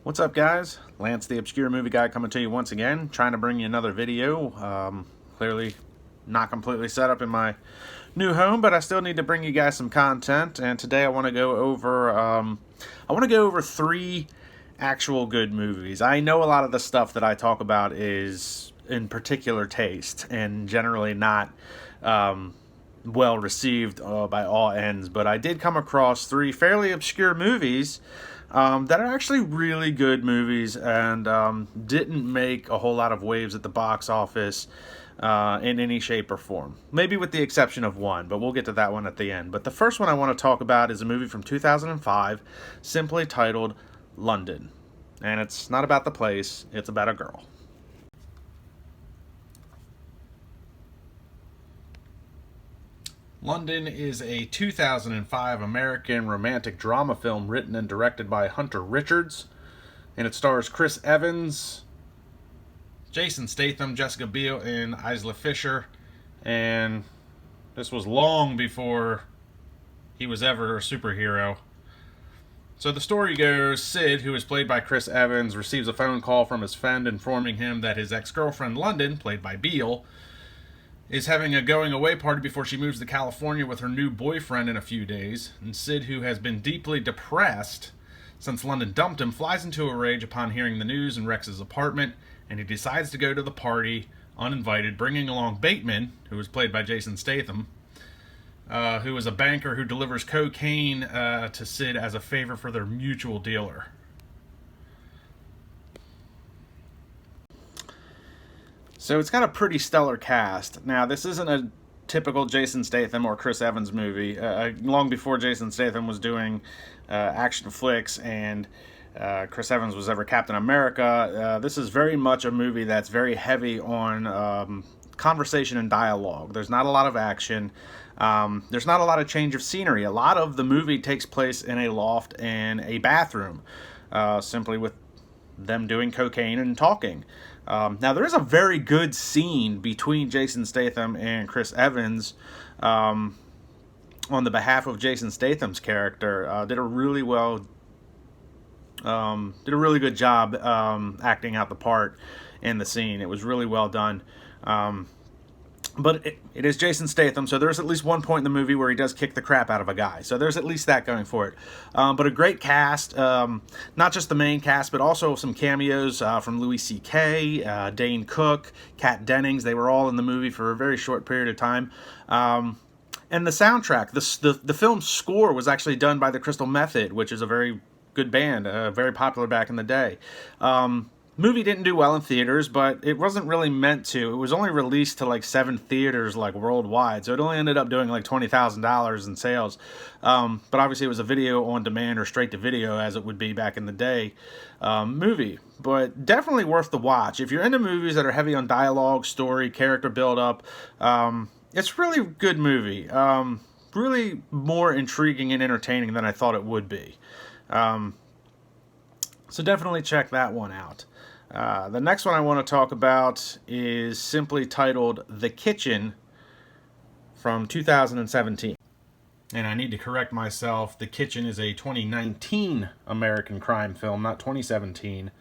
What's up, guys? Lance the Obscure Movie Guy coming to you once again, trying to bring you another video. Clearly not completely set up in my new home, but I still need to bring you guys some content. And today I want to go over three actual good movies. I know a lot of the stuff that I talk about is in particular taste and generally not well received by all ends, but I did come across three fairly obscure movies that are actually really good movies and didn't make a whole lot of waves at the box office in any shape or form. Maybe with the exception of one, but we'll get to that one at the end. But the first one I want to talk about is a movie from 2005, simply titled London. And it's not about the place, it's about a girl. London is a 2005 American romantic drama film written and directed by Hunter Richards, and it stars Chris Evans, Jason Statham, Jessica Beil, and Isla Fischer. And this was long before he was ever a superhero. So the story goes, Sid, who is played by Chris Evans, receives a phone call from his friend informing him that his ex-girlfriend London, played by Beil, is having a going-away party before she moves to California with her new boyfriend in a few days. And Sid, who has been deeply depressed since London dumped him, flies into a rage upon hearing the news and wrecks his apartment, and he decides to go to the party uninvited, bringing along Bateman, who is played by Jason Statham, who is a banker who delivers cocaine to Sid as a favor for their mutual dealer. So it's got a pretty stellar cast. Now, this isn't a typical Jason Statham or Chris Evans movie. Long before Jason Statham was doing action flicks and Chris Evans was ever Captain America, this is very much a movie that's very heavy on conversation and dialogue. There's not a lot of action. There's not a lot of change of scenery. A lot of the movie takes place in a loft and a bathroom, simply with them doing cocaine and talking. Now, there is a very good scene between Jason Statham and Chris Evans on the behalf of Jason Statham's character. Did a really good job acting out the part in the scene. It was really well done. But it is Jason Statham, so there's at least one point in the movie where he does kick the crap out of a guy. So there's at least that going for it. But a great cast, not just the main cast, but also some cameos from Louis C.K., Dane Cook, Kat Dennings. They were all in the movie for a very short period of time. And the soundtrack, the film's score was actually done by the Crystal Method, which is a very good band, very popular back in the day. Movie didn't do well in theaters, but it wasn't really meant to. It was only released to like 7 theaters like worldwide, so it only ended up doing like $20,000 in sales. But obviously it was a video on demand or straight to video, as it would be back in the day, movie. But definitely worth the watch. If you're into movies that are heavy on dialogue, story, character build-up, it's really a good movie. Really more intriguing and entertaining than I thought it would be. So definitely check that one out. The next one I want to talk about is simply titled The Kitchen from 2017. And I need to correct myself. The Kitchen is a 2019 American crime film, not 2017,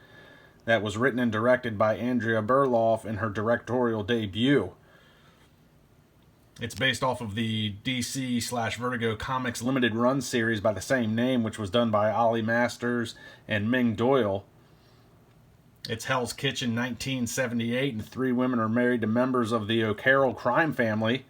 that was written and directed by Andrea Berloff in her directorial debut. It's based off of the DC/Vertigo Comics limited run series by the same name, which was done by Ollie Masters and Ming Doyle. It's Hell's Kitchen 1978, and 3 women are married to members of the O'Carroll crime family.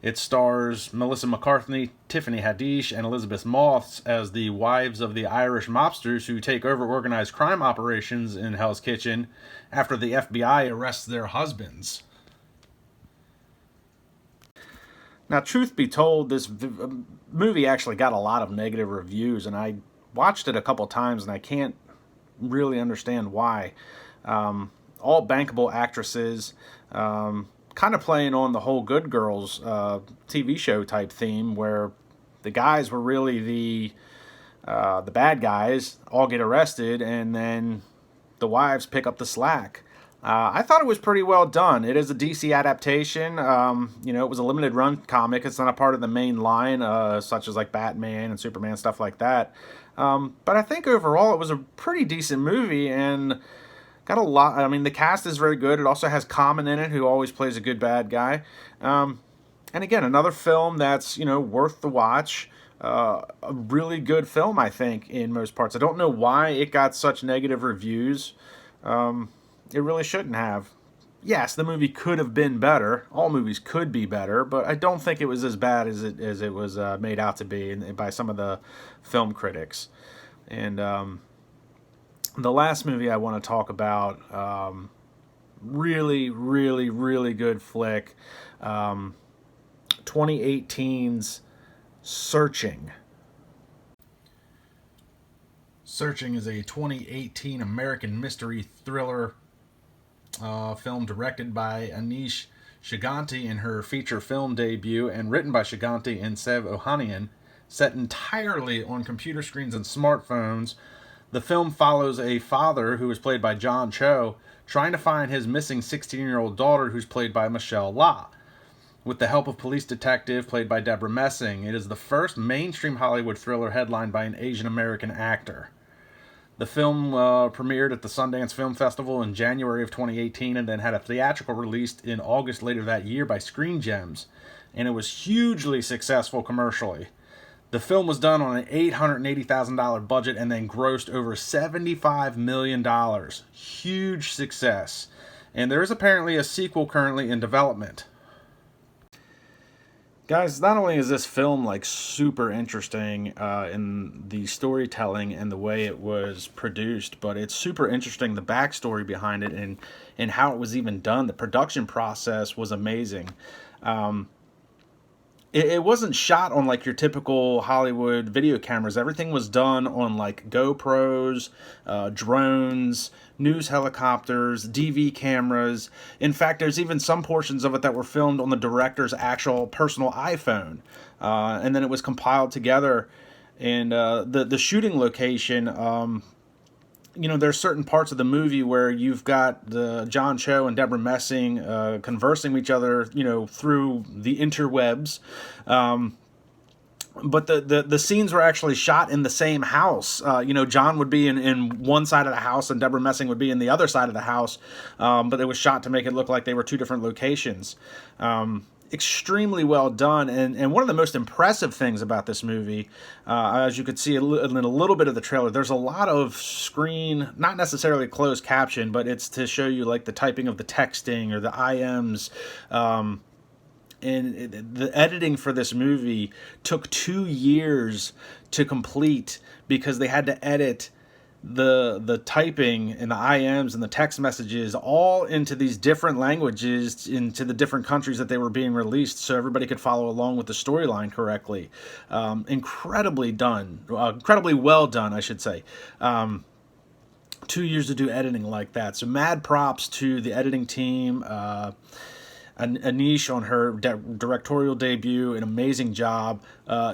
It stars Melissa McCarthy, Tiffany Haddish, and Elizabeth Moss as the wives of the Irish mobsters who take over organized crime operations in Hell's Kitchen after the FBI arrests their husbands. Now, truth be told, this movie actually got a lot of negative reviews, and I watched it a couple times, and I can't really understand why. All bankable actresses, kind of playing on the whole Good Girls TV show type theme, where the guys were really the bad guys, all get arrested, and then the wives pick up the slack. I thought it was pretty well done. It is a DC adaptation. It was a limited run comic. It's not a part of the main line, such as like Batman and Superman, stuff like that. But I think overall it was a pretty decent movie and got a lot. I mean, the cast is very good. It also has Common in it, who always plays a good bad guy. And again, another film that's, worth the watch. A really good film, I think, in most parts. I don't know why it got such negative reviews. It really shouldn't have. Yes, the movie could have been better. All movies could be better, but I don't think it was as bad as it was made out to be by some of the film critics. And the last movie I want to talk about, really, really, really good flick. 2018's Searching. Searching is a 2018 American mystery thriller film directed by Anish Shiganti in her feature film debut and written by Shiganti and Sev Ohanian. Set entirely on computer screens and smartphones, the film follows a father, who is played by John Cho, trying to find his missing 16-year-old daughter, who's played by Michelle La, with the help of police detective played by Debra Messing. It is the first mainstream Hollywood thriller headlined by an Asian American actor. The film premiered at the Sundance Film Festival in January of 2018 and then had a theatrical release in August later that year by Screen Gems, and it was hugely successful commercially. The film was done on an $880,000 budget and then grossed over $75 million. Huge success. And there is apparently a sequel currently in development. Guys, not only is this film like super interesting in the storytelling and the way it was produced, but it's super interesting the backstory behind it and how it was even done. The production process was amazing. It wasn't shot on like your typical Hollywood video cameras. Everything was done on like GoPros, drones, news helicopters, DV cameras. In fact, there's even some portions of it that were filmed on the director's actual personal iPhone. And then it was compiled together. And the shooting location, there's certain parts of the movie where you've got John Cho and Debra Messing conversing with each other, through the interwebs. But the scenes were actually shot in the same house. John would be in one side of the house and Debra Messing would be in the other side of the house. But it was shot to make it look like they were two different locations. Extremely well done, and one of the most impressive things about this movie, as you could see in a little bit of the trailer, there's a lot of screen, not necessarily closed caption, but it's to show you like the typing of the texting or the IMs. And the editing for this movie took 2 years to complete because they had to edit the typing and the IMs and the text messages all into these different languages into the different countries that they were being released so everybody could follow along with the storyline correctly. Incredibly well done, I should say. 2 years to do editing like that. So mad props to the editing team. Anish on her directorial debut, an amazing job,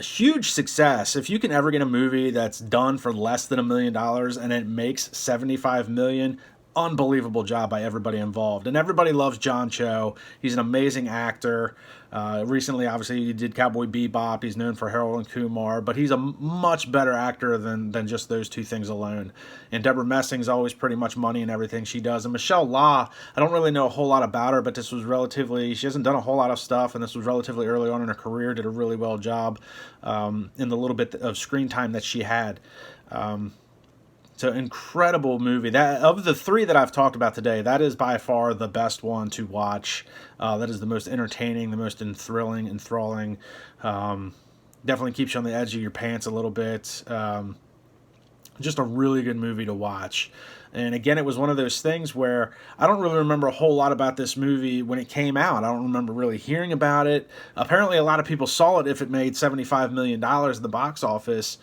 huge success. If you can ever get a movie that's done for less than $1 million and it makes $75 million, unbelievable job by everybody involved. And everybody loves John Cho. He's an amazing actor. Recently, obviously, he did Cowboy Bebop. He's known for Harold and Kumar, but he's a much better actor than just those two things alone. And Debra Messing's always pretty much money in everything she does. And Michelle La, I don't really know a whole lot about her, but she hasn't done a whole lot of stuff, and this was relatively early on in her career, did a really well job in the little bit of screen time that she had. So incredible movie. That of the three that I've talked about today, that is by far the best one to watch. That is the most entertaining, the most enthralling. Definitely keeps you on the edge of your pants a little bit. Just a really good movie to watch. And again, it was one of those things where I don't really remember a whole lot about this movie when it came out. I don't remember really hearing about it. Apparently, a lot of people saw it if it made $75 million at the box office.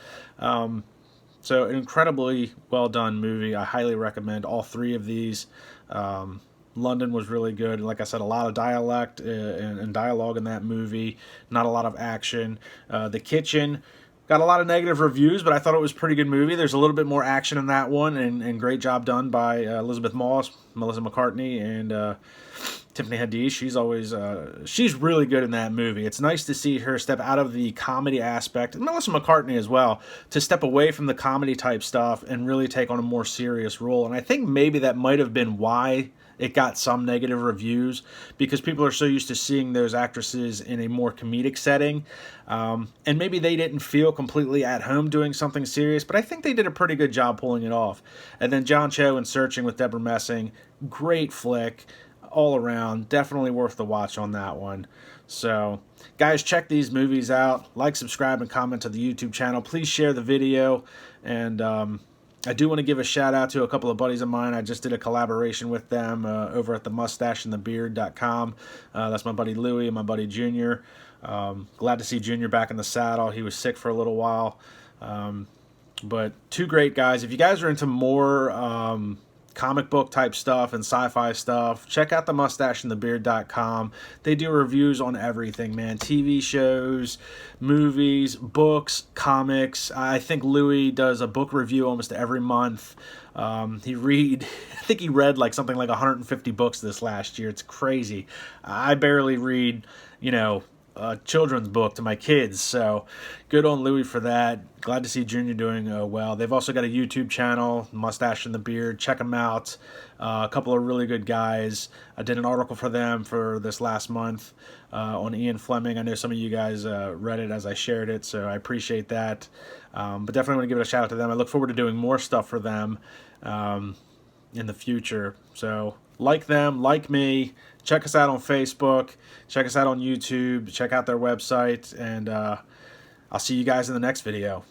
So an incredibly well done movie. I highly recommend all three of these. London was really good. Like I said, a lot of dialect and dialogue in that movie. Not a lot of action. The Kitchen Got a lot of negative reviews, but I thought it was a pretty good movie. There's a little bit more action in that one, and great job done by Elizabeth Moss, Melissa McCarthy, and Tiffany Haddish. She's really good in that movie. It's nice to see her step out of the comedy aspect, and Melissa McCarthy as well, to step away from the comedy type stuff and really take on a more serious role. And I think maybe that might have been why it got some negative reviews, because people are so used to seeing those actresses in a more comedic setting, and maybe they didn't feel completely at home doing something serious, but I think they did a pretty good job pulling it off. And then John Cho in Searching with Debra Messing, great flick all around, definitely worth the watch on that one. So guys, check these movies out. Like, subscribe, and comment to the YouTube channel. Please share the video, and I do want to give a shout out to a couple of buddies of mine. I just did a collaboration with them over at the mustacheandthebeard.com. That's my buddy Louie and my buddy Junior. Glad to see Junior back in the saddle. He was sick for a little while. But two great guys. If you guys are into more comic book type stuff and sci-fi stuff, check out the mustacheandthebeard.com. They do reviews on everything, man. TV shows, movies, books, comics. I think Louis does a book review almost every month. I think he read like something like 150 books this last year. It's crazy. I barely read, a children's book to my kids, so good on Louis for that. Glad to see Junior doing well. They've also got a YouTube channel, Mustache and the Beard. Check them out. A couple of really good guys. I did an article for them for this last month on Ian Fleming. I know some of you guys read it as I shared it, so I appreciate that. But definitely want to give it a shout out to them. I look forward to doing more stuff for them in the future. So like them, like me. Check us out on Facebook. Check us out on YouTube. Check out their website. And I'll see you guys in the next video.